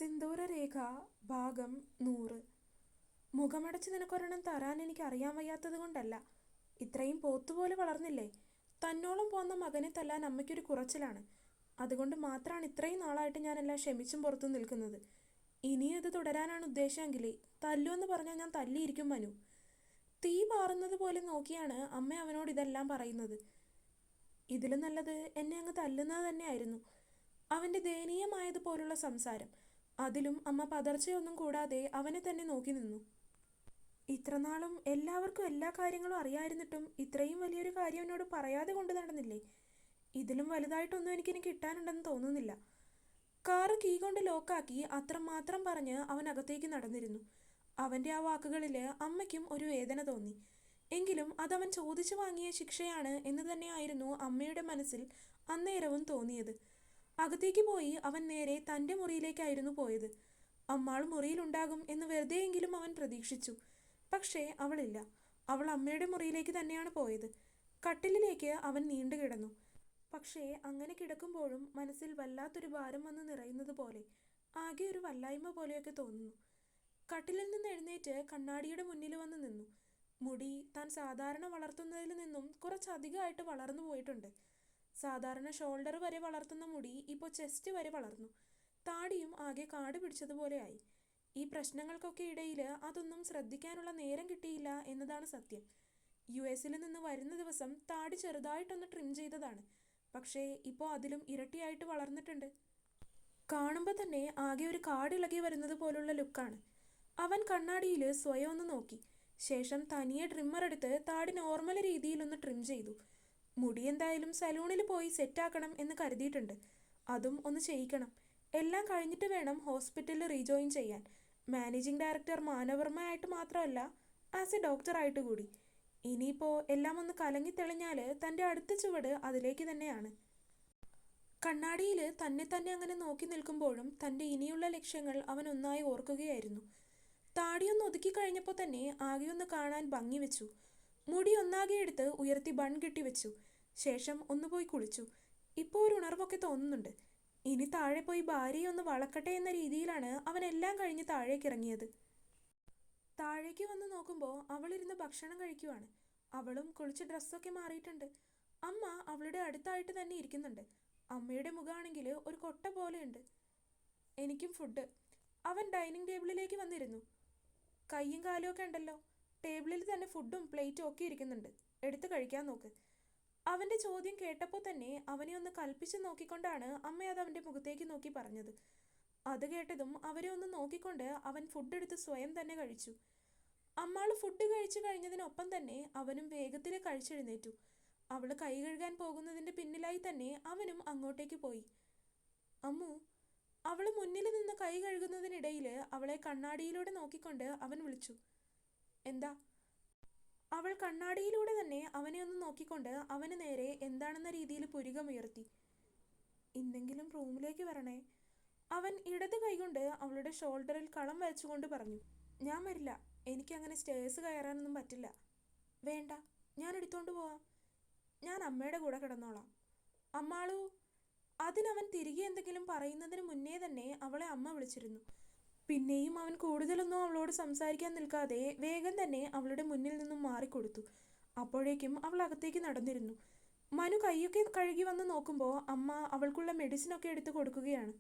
സിന്ദൂരരേഖ ഭാഗം 100. മുഖമടച്ച് നിനക്കൊരെണ്ണം തരാൻ എനിക്ക് അറിയാൻ വയ്യാത്തത് കൊണ്ടല്ല. ഇത്രയും പോത്തുപോലെ വളർന്നില്ലേ? തന്നോളം പോന്ന മകനെ തല്ലാൻ അമ്മയ്ക്കൊരു കുറച്ചിലാണ്. അതുകൊണ്ട് മാത്രമാണ് ഇത്രയും നാളായിട്ട് ഞാനെല്ലാം ക്ഷമിച്ചും പുറത്തു നിൽക്കുന്നത്. ഇനിയും ഇത് തുടരാനാണ് ഉദ്ദേശമെങ്കിൽ തല്ലുമെന്ന് പറഞ്ഞാൽ ഞാൻ തല്ലിയിരിക്കും മനു. തീ പാറുന്നത് പോലെ നോക്കിയാണ് അമ്മ അവനോട് ഇതെല്ലാം പറയുന്നത്. ഇതിലും നല്ലത് എന്നെ അങ്ങ് തല്ലുന്നത് തന്നെയായിരുന്നു. അവൻ്റെ ദയനീയമായതുപോലുള്ള സംസാരം. അതിലും അമ്മ പതർച്ചയൊന്നും കൂടാതെ അവനെ തന്നെ നോക്കി നിന്നു. ഇത്രനാളും എല്ലാവർക്കും എല്ലാ കാര്യങ്ങളും അറിയായിരുന്നിട്ടും ഇത്രയും വലിയൊരു കാര്യം എന്നോട് പറയാതെ കൊണ്ട് നടന്നില്ലേ? ഇതിലും വലുതായിട്ടൊന്നും എനിക്കിനി കിട്ടാനുണ്ടെന്ന് തോന്നുന്നില്ല. കാറ് കീ കൊണ്ട് ലോക്കാക്കി അത്രമാത്രം പറഞ്ഞ് അവൻ അകത്തേക്ക് നടന്നിരുന്നു. അവൻ്റെ ആ വാക്കുകളിൽ അമ്മയ്ക്കും ഒരു വേദന തോന്നി. എങ്കിലും അതവൻ ചോദിച്ചു വാങ്ങിയ ശിക്ഷയാണ് എന്ന് തന്നെയായിരുന്നു അമ്മയുടെ മനസ്സിൽ അന്നേരവും തോന്നിയത്. അകത്തേക്ക് പോയി അവൻ നേരെ തൻ്റെ മുറിയിലേക്കായിരുന്നു പോയത്. അമ്മാൾ മുറിയിലുണ്ടാകും എന്ന് വെറുതെയെങ്കിലും അവൻ പ്രതീക്ഷിച്ചു. പക്ഷേ അവളില്ല. അവൾ അമ്മയുടെ മുറിയിലേക്ക് തന്നെയാണ് പോയത്. കട്ടിലിലേക്ക് അവൻ നീണ്ടു കിടന്നു. പക്ഷേ അങ്ങനെ കിടക്കുമ്പോഴും മനസ്സിൽ വല്ലാത്തൊരു ഭാരം വന്ന് നിറയുന്നത് പോലെ, ആകെ ഒരു വല്ലായ്മ പോലെയൊക്കെ തോന്നുന്നു. കട്ടിലിൽ നിന്ന് എഴുന്നേറ്റ് കണ്ണാടിയുടെ മുന്നിൽ വന്ന് നിന്നു. മുടി താൻ സാധാരണ വളർത്തുന്നതിൽ നിന്നും കുറച്ചധികമായിട്ട് വളർന്നു പോയിട്ടുണ്ട്. സാധാരണ ഷോൾഡർ വരെ വളർത്തുന്ന മുടി ഇപ്പോൾ ചെസ്റ്റ് വരെ വളർന്നു. താടിയും ആകെ കാട് പിടിച്ചതുപോലെയായി. ഈ പ്രശ്നങ്ങൾക്കൊക്കെ ഇടയിൽ അതൊന്നും ശ്രദ്ധിക്കാനുള്ള നേരം കിട്ടിയില്ല എന്നതാണ് സത്യം. US നിന്ന് വരുന്ന ദിവസം താടി ചെറുതായിട്ടൊന്ന് ട്രിം ചെയ്തതാണ്. പക്ഷേ ഇപ്പോൾ അതിലും ഇരട്ടിയായിട്ട് വളർന്നിട്ടുണ്ട്. കാണുമ്പോൾ തന്നെ ആകെ ഒരു കാടിളകി വരുന്നത് പോലുള്ള ലുക്കാണ്. അവൻ കണ്ണാടിയിൽ സ്വയം ഒന്ന് നോക്കി. ശേഷം തനിയെ ട്രിമ്മർ എടുത്ത് താടി നോർമൽ രീതിയിലൊന്ന് ട്രിം ചെയ്തു. മുടി എന്തായാലും സലൂണിൽ പോയി സെറ്റാക്കണം എന്ന് കരുതിയിട്ടുണ്ട്. അതും ഒന്ന് ചെയ്യിക്കണം. എല്ലാം കഴിഞ്ഞിട്ട് വേണം ഹോസ്പിറ്റലിൽ റീജോയിൻ ചെയ്യാൻ. മാനേജിംഗ് ഡയറക്ടർ മാനവർമ്മയായിട്ട് മാത്രമല്ല, ആസ് എ ഡോക്ടറായിട്ട് കൂടി. ഇനിയിപ്പോൾ എല്ലാം ഒന്ന് കലങ്ങി തെളിഞ്ഞാൽ തൻ്റെ അടുത്ത ചുവട് അതിലേക്ക് തന്നെയാണ്. കണ്ണാടിയിൽ തന്നെ തന്നെ അങ്ങനെ നോക്കി നിൽക്കുമ്പോഴും തൻ്റെ ഇനിയുള്ള ലക്ഷ്യങ്ങൾ അവൻ ഒന്നായി ഓർക്കുകയായിരുന്നു. താടിയൊന്ന് ഒതുക്കി കഴിഞ്ഞപ്പോൾ തന്നെ ആകെയൊന്ന് കാണാൻ ഭംഗി വെച്ചു. മുടി ഒന്നാകെ എടുത്ത് ഉയർത്തി ബൺ കെട്ടി വെച്ചു. ശേഷം ഒന്ന് പോയി കുളിച്ചു. ഇപ്പോൾ ഒരു ഉണർവൊക്കെ തോന്നുന്നുണ്ട്. ഇനി താഴെ പോയി ഭാര്യയെ ഒന്ന് വളക്കട്ടെ എന്ന രീതിയിലാണ് അവൻ എല്ലാം കഴിഞ്ഞ് താഴേക്ക് ഇറങ്ങിയത്. താഴേക്ക് വന്ന് നോക്കുമ്പോൾ അവളിരുന്ന് ഭക്ഷണം കഴിക്കുവാണ്. അവളും കുളിച്ച് ഡ്രസ്സൊക്കെ മാറിയിട്ടുണ്ട്. അമ്മ അവളുടെ അടുത്തായിട്ട് തന്നെ ഇരിക്കുന്നുണ്ട്. അമ്മയുടെ മുഖമാണെങ്കിൽ ഒരു കൊട്ട പോലെയുണ്ട്. എനിക്കും ഫുഡ്. അവൻ ഡൈനിങ് ടേബിളിലേക്ക് വന്നിരുന്നു. കൈയും കാലും ഒക്കെ ഉണ്ടല്ലോ. ടേബിളിൽ തന്നെ ഫുഡും പ്ലേറ്റും ഒക്കെ ഇരിക്കുന്നുണ്ട്. എടുത്ത് കഴിക്കാൻ നോക്ക്. അവൻ്റെ ചോദ്യം കേട്ടപ്പോൾ തന്നെ അവനെ ഒന്ന് കൽപ്പിച്ച് നോക്കിക്കൊണ്ടാണ് അമ്മ അത് അവൻ്റെ മുഖത്തേക്ക് നോക്കി പറഞ്ഞത്. അത് കേട്ടതും അവരെ ഒന്ന് നോക്കിക്കൊണ്ട് അവൻ ഫുഡ് എടുത്ത് സ്വയം തന്നെ കഴിച്ചു. അമ്മാൾ ഫുഡ് കഴിച്ചു കഴിഞ്ഞതിനൊപ്പം തന്നെ അവനും വേഗത്തിൽ കഴിച്ചെഴുന്നേറ്റു. അവൾ കൈ കഴുകാൻ പോകുന്നതിൻ്റെ പിന്നിലായി തന്നെ അവനും അങ്ങോട്ടേക്ക് പോയി. അമ്മു. അവൾ മുന്നിൽ നിന്ന് കൈ കഴുകുന്നതിനിടയിൽ അവളെ കണ്ണാടിയിലൂടെ നോക്കിക്കൊണ്ട് അവൻ വിളിച്ചു. എന്താ? അവൾ കണ്ണാടിയിലൂടെ തന്നെ അവനെ ഒന്ന് നോക്കിക്കൊണ്ട് അവന് നേരെ എന്താണെന്ന രീതിയിൽ പുരികമുയർത്തി. എന്തെങ്കിലും റൂമിലേക്ക് വരണേ. അവൻ ഇടത് കൈകൊണ്ട് അവളുടെ ഷോൾഡറിൽ കളം വരച്ചുകൊണ്ട് പറഞ്ഞു. ഞാൻ വരില്ല. എനിക്കങ്ങനെ സ്റ്റേഴ്സ് കയറാനൊന്നും പറ്റില്ല. വേണ്ട, ഞാൻ എടുത്തോണ്ട് പോവാം. ഞാൻ അമ്മയുടെ കൂടെ കിടന്നോളാം. അമ്മാളൂ. അതിനവൻ തിരികെ എന്തെങ്കിലും പറയുന്നതിന് മുന്നേ തന്നെ അവളെ അമ്മ വിളിച്ചിരുന്നു. പിന്നെയും അവൻ കൂടുതലൊന്നും അവളോട് സംസാരിക്കാൻ നിൽക്കാതെ വേഗം തന്നെ അവളുടെ മുന്നിൽ നിന്നും മാറിക്കൊടുത്തു. അപ്പോഴേക്കും അവൾ അകത്തേക്ക് നടന്നിരുന്നു. മനു കൈയൊക്കെ കഴുകി വന്ന് നോക്കുമ്പോൾ അമ്മ അവൾക്കുള്ള മെഡിസിനൊക്കെ എടുത്ത് കൊടുക്കുകയാണ്.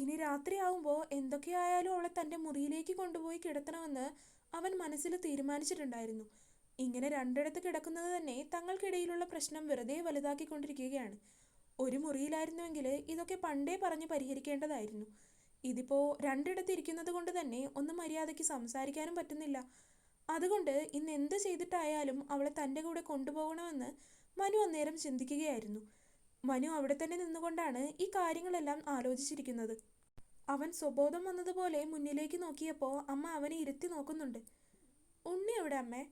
ഇനി രാത്രിയാവുമ്പോൾ എന്തൊക്കെയായാലും അവളെ തൻ്റെ മുറിയിലേക്ക് കൊണ്ടുപോയി കിടത്തണമെന്ന് അവൻ മനസ്സിൽ തീരുമാനിച്ചിട്ടുണ്ടായിരുന്നു. ഇങ്ങനെ രണ്ടിടത്ത് കിടക്കുന്നത് തന്നെ തങ്ങൾക്കിടയിലുള്ള പ്രശ്നം വെറുതെ വലുതാക്കിക്കൊണ്ടിരിക്കുകയാണ്. ഒരു മുറിയിലായിരുന്നുവെങ്കിൽ ഇതൊക്കെ പണ്ടേ പറഞ്ഞ് പരിഹരിക്കേണ്ടതായിരുന്നു. ഇതിപ്പോൾ രണ്ടിടത്ത് ഇരിക്കുന്നത് കൊണ്ട് തന്നെ ഒന്ന് മര്യാദയ്ക്ക് സംസാരിക്കാനും പറ്റുന്നില്ല. അതുകൊണ്ട് ഇന്ന് എന്ത് ചെയ്തിട്ടായാലും അവളെ തൻ്റെ കൂടെ കൊണ്ടുപോകണമെന്ന് മനു അന്നേരം ചിന്തിക്കുകയായിരുന്നു. മനു അവിടെ തന്നെ നിന്നുകൊണ്ടാണ് ഈ കാര്യങ്ങളെല്ലാം ആലോചിച്ചിരിക്കുന്നത്. അവൻ സ്വബോധം വന്നതുപോലെ മുന്നിലേക്ക് നോക്കിയപ്പോൾ അമ്മ അവനെ ഇരുത്തി നോക്കുന്നുണ്ട്. ഉണ്ണി എവിടെ അമ്മേ?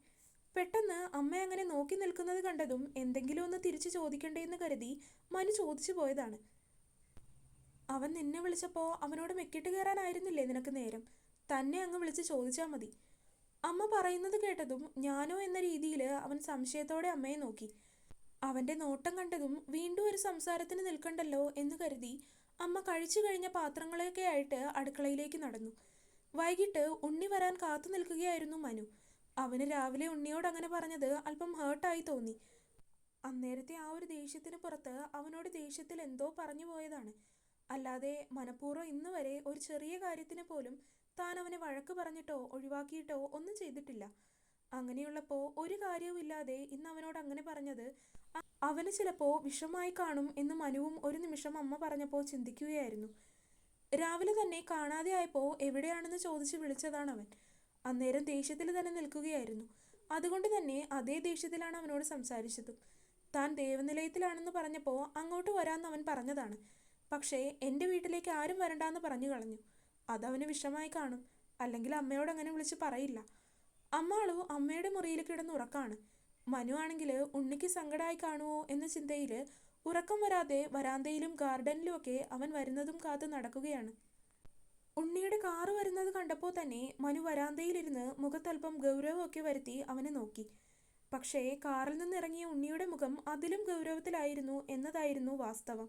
പെട്ടെന്ന് അമ്മ അങ്ങനെ നോക്കി നിൽക്കുന്നത് കണ്ടതും എന്തെങ്കിലും ഒന്ന് തിരിച്ചു ചോദിക്കണ്ടേന്ന് കരുതി മനു ചോദിച്ചു പോയതാണ്. അവൻ നിന്നെ വിളിച്ചപ്പോൾ അവനോട് മെക്കിട്ട് കയറാനായിരുന്നില്ലേ നിനക്ക് നേരം? തന്നെ അങ്ങ് വിളിച്ച് ചോദിച്ചാൽ മതി. അമ്മ പറയുന്നത് കേട്ടതും ഞാനോ എന്ന രീതിയിൽ അവൻ സംശയത്തോടെ അമ്മയെ നോക്കി. അവൻ്റെ നോട്ടം കണ്ടതും വീണ്ടും ഒരു സംസാരത്തിന് നിൽക്കണ്ടല്ലോ എന്ന് കരുതി അമ്മ കഴിച്ചു കഴിഞ്ഞ പാത്രങ്ങളൊക്കെ ആയിട്ട് അടുക്കളയിലേക്ക് നടന്നു. വൈകിട്ട് ഉണ്ണി വരാൻ കാത്തു നിൽക്കുകയായിരുന്നു മനു. അവന് രാവിലെ ഉണ്ണിയോട് അങ്ങനെ പറഞ്ഞത് അല്പം ഹേർട്ടായി തോന്നി. അന്നേരത്തെ ആ ഒരു ദേഷ്യത്തിന് പുറത്ത് അവനോട് ദേഷ്യത്തിൽ എന്തോ പറഞ്ഞു പോയതാണ്. അല്ലാതെ മനഃപൂർവ്വം ഇന്ന് വരെ ഒരു ചെറിയ കാര്യത്തിന് പോലും താൻ അവനെ വഴക്ക് പറഞ്ഞിട്ടോ ഒഴിവാക്കിയിട്ടോ ഒന്നും ചെയ്തിട്ടില്ല. അങ്ങനെയുള്ളപ്പോൾ ഒരു കാര്യവുമില്ലാതെ ഇന്ന് അവനോട് അങ്ങനെ പറഞ്ഞത് അവന് ചിലപ്പോൾ വിഷമായി കാണും എന്ന് മനുവും ഒരു നിമിഷം അമ്മ പറഞ്ഞപ്പോൾ ചിന്തിക്കുകയായിരുന്നു. രാവിലെ തന്നെ കാണാതെ ആയപ്പോൾ എവിടെയാണെന്ന് ചോദിച്ച് വിളിച്ചതാണ് അവൻ. അന്നേരം ദേഷ്യത്തിൽ തന്നെ നിൽക്കുകയായിരുന്നു. അതുകൊണ്ട് തന്നെ അതേ ദേഷ്യത്തിലാണ് അവനോട് സംസാരിച്ചതും. താൻ ദേവനിലയത്തിലാണെന്ന് പറഞ്ഞപ്പോൾ അങ്ങോട്ട് വരാമെന്ന് അവൻ പറഞ്ഞതാണ്. പക്ഷേ എൻ്റെ വീട്ടിലേക്ക് ആരും വരണ്ടാന്ന് പറഞ്ഞു കളഞ്ഞു. അതവന് വിഷമായി കാണും. അല്ലെങ്കിൽ അമ്മയോട് അങ്ങനെ വിളിച്ച് പറയില്ല. അമ്മാളു അമ്മയുടെ മുറിയിൽ കിടന്ന് ഉറക്കാണ്. മനു ആണെങ്കിൽ ഉണ്ണിക്ക് സങ്കടമായി കാണുമോ എന്ന ചിന്തയിൽ ഉറക്കം വരാതെ വരാന്തയിലും ഗാർഡനിലുമൊക്കെ അവൻ വരുന്നതും കാത്ത് നടക്കുകയാണ്. ഉണ്ണിയുടെ കാറ് വരുന്നത് കണ്ടപ്പോൾ തന്നെ മനു വരാന്തയിലിരുന്ന് മുഖത്തൽപ്പം ഗൗരവമൊക്കെ വരുത്തി അവനെ നോക്കി. പക്ഷേ കാറിൽ നിന്നിറങ്ങിയ ഉണ്ണിയുടെ മുഖം അതിലും ഗൗരവത്തിലായിരുന്നു എന്നതായിരുന്നു വാസ്തവം.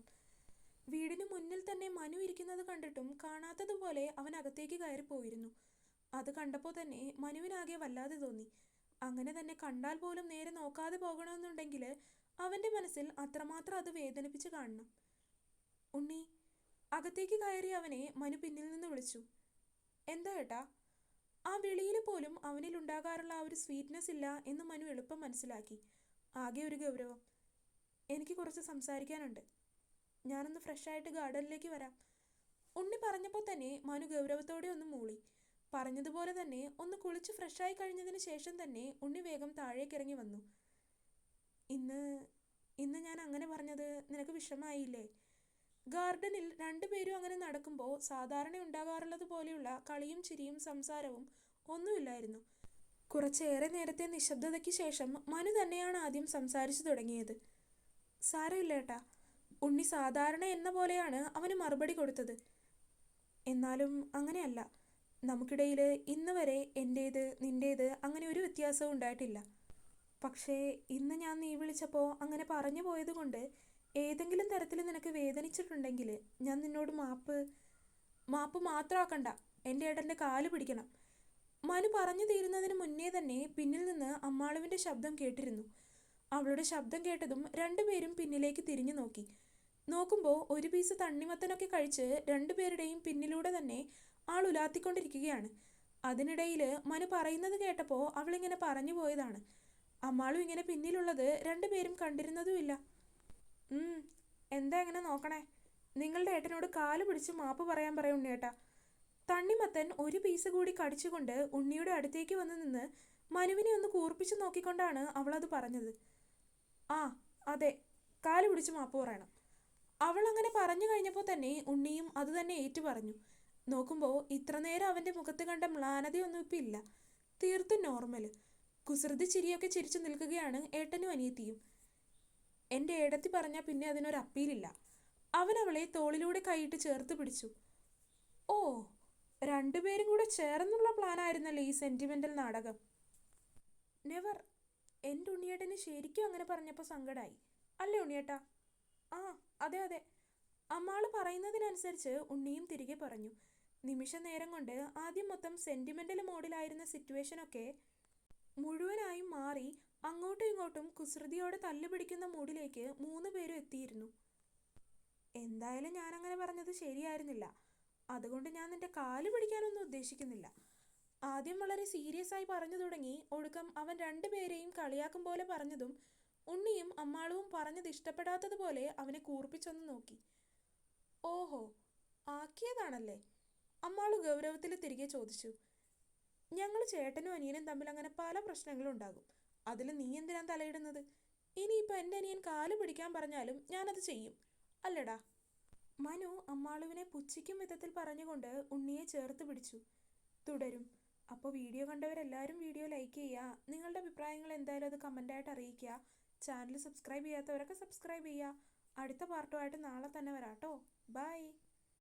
വീടിന് മുന്നിൽ തന്നെ മനു ഇരിക്കുന്നത് കണ്ടിട്ടും കാണാത്തതുപോലെ അവൻ അകത്തേക്ക് കയറിപ്പോയിരുന്നു. അത് കണ്ടപ്പോൾ തന്നെ മനുവിനാകെ വല്ലാതെ തോന്നി. അങ്ങനെ തന്നെ കണ്ടാൽ പോലും നേരെ നോക്കാതെ പോകണമെന്നുണ്ടെങ്കിൽ അവൻ്റെ മനസ്സിൽ അത്രമാത്രം അത് വേദനിപ്പിച്ച് കാണണം. ഉണ്ണി. അകത്തേക്ക് കയറി അവനെ മനു പിന്നിൽ നിന്ന് വിളിച്ചു. എന്താ ഏട്ടാ? ആ വിളിയിൽ പോലും അവനിൽ ഉണ്ടാകാറുള്ള ആ ഒരു സ്വീറ്റ്നെസ് ഇല്ല എന്ന് മനു എളുപ്പം മനസ്സിലാക്കി. ആകെ ഒരു ഗൗരവം. എനിക്ക് കുറച്ച് സംസാരിക്കാനുണ്ട്. ഞാനൊന്ന് ഫ്രഷായിട്ട് ഗാർഡനിലേക്ക് വരാം. ഉണ്ണി പറഞ്ഞപ്പോൾ തന്നെ മനു ഗൗരവത്തോടെ ഒന്ന് മൂളി. പറഞ്ഞതുപോലെ തന്നെ ഒന്ന് കുളിച്ച് ഫ്രഷായി കഴിഞ്ഞതിന് ശേഷം തന്നെ ഉണ്ണി വേഗം താഴേക്കിറങ്ങി വന്നു. ഇന്ന് ഇന്ന് ഞാൻ അങ്ങനെ പറഞ്ഞത് നിനക്ക് വിഷമായില്ലേ? ഗാർഡനിൽ രണ്ടുപേരും അങ്ങനെ നടക്കുമ്പോൾ സാധാരണ ഉണ്ടാകാറുള്ളത് പോലെയുള്ള കളിയും ചിരിയും സംസാരവും ഒന്നുമില്ലായിരുന്നു. കുറച്ചേറെ നേരത്തെ നിശബ്ദതയ്ക്ക് ശേഷം മനു തന്നെയാണ് ആദ്യം സംസാരിച്ചു തുടങ്ങിയത്. സാരമില്ല ഏട്ടാ. ഉണ്ണി സാധാരണ എന്ന പോലെയാണ് അവന് മറുപടി കൊടുത്തത്. എന്നാലും അങ്ങനെയല്ല. നമുക്കിടയിൽ ഇന്ന് വരെ എൻ്റേത് നിൻ്റേത് അങ്ങനെ ഒരു വ്യത്യാസവും ഉണ്ടായിട്ടില്ല. പക്ഷേ ഇന്ന് ഞാൻ നീ വിളിച്ചപ്പോൾ അങ്ങനെ പറഞ്ഞു പോയത് കൊണ്ട് ഏതെങ്കിലും തരത്തിൽ നിനക്ക് വേദനിച്ചിട്ടുണ്ടെങ്കിൽ ഞാൻ നിന്നോട് മാപ്പ് മാത്രമാക്കണ്ട. എൻ്റെ ഏട്ടൻ്റെ കാല് പിടിക്കണം. മനു പറഞ്ഞു തീരുന്നതിന് മുന്നേ തന്നെ പിന്നിൽ നിന്ന് അമ്മാളുവിൻ്റെ ശബ്ദം കേട്ടിരുന്നു. അവളുടെ ശബ്ദം കേട്ടതും രണ്ടുപേരും പിന്നിലേക്ക് തിരിഞ്ഞു നോക്കി. നോക്കുമ്പോൾ ഒരു പീസ് തണ്ണിമത്തനൊക്കെ കഴിച്ച് രണ്ടുപേരുടെയും പിന്നിലൂടെ തന്നെ ആൾ ഉലാത്തിക്കൊണ്ടിരിക്കുകയാണ്. അതിനിടയിൽ മനു പറയുന്നത് കേട്ടപ്പോൾ അവളിങ്ങനെ പറഞ്ഞു പോയതാണ്. അമ്മാളും ഇങ്ങനെ പിന്നിലുള്ളത് രണ്ടുപേരും കണ്ടിരുന്നതുമില്ല. എന്താ ഇങ്ങനെ നോക്കണേ? നിങ്ങളുടെ ഏട്ടനോട് കാല് പിടിച്ച് മാപ്പ് പറയാൻ പറയും ഉണ്ണിയേട്ടാ. തണ്ണിമത്തൻ ഒരു പീസ് കൂടി കടിച്ചുകൊണ്ട് ഉണ്ണിയുടെ അടുത്തേക്ക് വന്ന് നിന്ന് മനുവിനെ ഒന്ന് കൂർപ്പിച്ച് നോക്കിക്കൊണ്ടാണ് അവളത് പറഞ്ഞത്. ആ അതെ, കാല് പിടിച്ച് മാപ്പ് പറയണം. അവൾ അങ്ങനെ പറഞ്ഞു കഴിഞ്ഞപ്പോൾ തന്നെ ഉണ്ണിയും അത് തന്നെ ഏറ്റു പറഞ്ഞു. നോക്കുമ്പോൾ ഇത്ര നേരം അവൻ്റെ മുഖത്ത് കണ്ട മ്ലാനതയൊന്നും ഇപ്പം ഇല്ല. തീർത്തും നോർമല്. കുസൃതി ചിരിയൊക്കെ ചിരിച്ചു നിൽക്കുകയാണ് ഏട്ടനും അനിയത്തിയും. എൻ്റെ ഏടത്തി പറഞ്ഞാൽ പിന്നെ അതിനൊരു അപ്പീലില്ല. അവൻ അവളെ തോളിലൂടെ കൈയിട്ട് ചേർത്ത് പിടിച്ചു. ഓ, രണ്ടുപേരും കൂടെ ചേർന്നുള്ള പ്ലാനായിരുന്നല്ലേ ഈ സെൻറ്റിമെൻ്റൽ നാടകം? നെവർ. എൻ്റെ ഉണ്ണിയേട്ടന് ശരിക്കും അങ്ങനെ പറഞ്ഞപ്പോൾ സങ്കടമായി. അല്ലേ ഉണ്ണിയേട്ടാ? ആ അതെ അതെ. അമ്മാള് പറയുന്നതിനനുസരിച്ച് ഉണ്ണിയും തിരികെ പറഞ്ഞു. നിമിഷ നേരം കൊണ്ട് ആദ്യം മൊത്തം സെൻറ്റിമെൻ്റൽ മോഡിലായിരുന്ന സിറ്റുവേഷനൊക്കെ മുഴുവനായും മാറി അങ്ങോട്ടും ഇങ്ങോട്ടും കുസൃതിയോടെ തല്ലുപിടിക്കുന്ന മൂഡിലേക്ക് 3 പേരും എത്തിയിരുന്നു. എന്തായാലും ഞാനങ്ങനെ പറഞ്ഞത് ശരിയായിരുന്നില്ല. അതുകൊണ്ട് ഞാൻ നിന്റെ കാല് പിടിക്കാനൊന്നും ഉദ്ദേശിക്കുന്നില്ല. ആദ്യം വളരെ സീരിയസ് ആയി പറഞ്ഞു തുടങ്ങി ഒടുക്കം അവൻ രണ്ടുപേരെയും കളിയാക്കും പോലെ പറഞ്ഞതും ഉണ്ണിയും അമ്മാളുവും പറഞ്ഞത് ഇഷ്ടപ്പെടാത്തതുപോലെ അവനെ കൂർപ്പിച്ചൊന്ന് നോക്കി. ഓഹോ, ആക്കിയതാണല്ലേ? അമ്മാളു ഗൗരവത്തിൽ തിരികെ ചോദിച്ചു. ഞങ്ങൾ ചേട്ടനും അനിയനും തമ്മിൽ അങ്ങനെ പല പ്രശ്നങ്ങളും ഉണ്ടാകും. അതിൽ നീ എന്തിനാ തലയിടുന്നത്? ഇനിയിപ്പോൾ എൻ്റെ അനിയൻ കാല് പിടിക്കാൻ പറഞ്ഞാലും ഞാനത് ചെയ്യും, അല്ലടാ? മനു അമ്മാളുവിനെ പുച്ഛിക്കും വിധത്തിൽ പറഞ്ഞുകൊണ്ട് ഉണ്ണിയെ ചേർത്ത് പിടിച്ചു. തുടരും. അപ്പോൾ വീഡിയോ കണ്ടവരെല്ലാവരും വീഡിയോ ലൈക്ക് ചെയ്യുക. നിങ്ങളുടെ അഭിപ്രായങ്ങൾ എന്തായാലും അത് കമൻ്റായിട്ട് അറിയിക്കുക. ചാനൽ സബ്സ്ക്രൈബ് ചെയ്യാത്തവരൊക്കെ സബ്സ്ക്രൈബ് ചെയ്യുക. അടുത്ത പാർട്ടുമായിട്ട് നാളെ തന്നെ വരാം കേട്ടോ. ബൈ.